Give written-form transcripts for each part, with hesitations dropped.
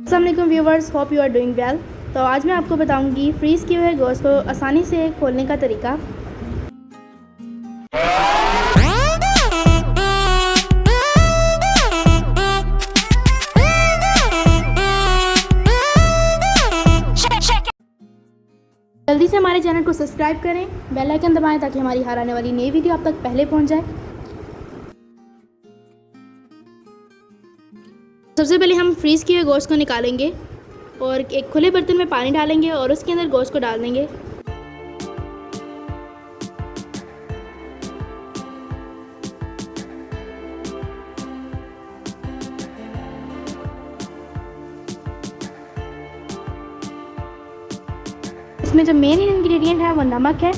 अस्सलाम वालेकुम viewers, hope you are doing well. तो आज मैं आपको बताऊंगी फ्रीज़ किए हुए गोश्त को आसानी से खोलने का तरीका। जल्दी से हमारे चैनल को सब्सक्राइब करें, बेल आइकन दबाएं ताकि हमारी हर आने वाली नई वीडियो आप तक पहले पहुंच जाए। सबसे पहले हम फ्रीज़ किए हुए गोश्त को निकालेंगे और एक खुले बर्तन में पानी डालेंगे और उसके अंदर गोश्त को डाल देंगे। इसमें जो मेन इंग्रेडिएंट है वो नमक है।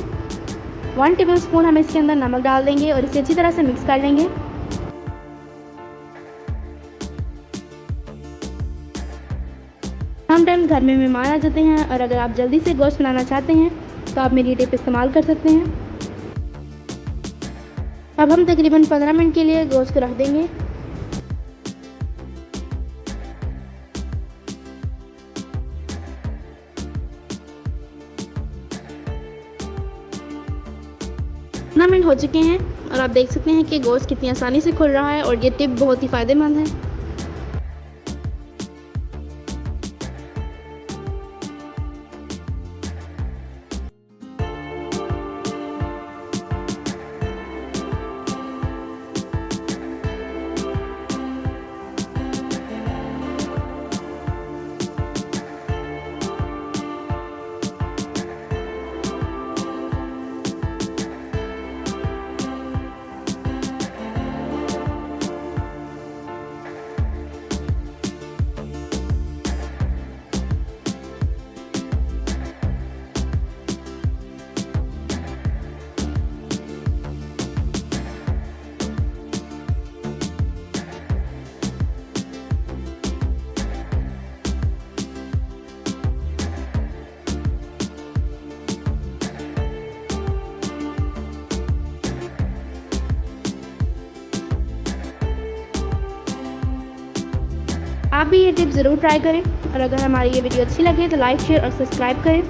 1 टेबलस्पून हम इसके अंदर नमक डाल देंगे और इसे अच्छी तरह से मिक्स कर लेंगे। समटाइम्स घर में मेहमान आ जाते हैं और अगर आप जल्दी से गोश्त बनाना चाहते हैं तो आप मेरी टिप इस्तेमाल कर सकते हैं। अब हम तकरीबन 15 मिनट के लिए गोश्त को रख देंगे। मिनट हो चुके हैं और आप देख सकते हैं कि गोश्त कितनी आसानी से खुल रहा है और ये टिप बहुत ही फ़ायदेमंद है। आप भी ये टिप ज़रूर ट्राई करें और अगर हमारी ये वीडियो अच्छी लगे तो लाइक, शेयर और सब्सक्राइब करें।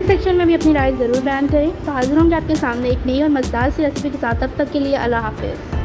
सेक्शन में भी अपनी राय ज़रूर बयान करें। तो हाजिर होंगे आपके सामने एक नई और मज़ेदार सी रेसिपी के साथ। तब तक के लिए अल्लाह हाफ़िज़।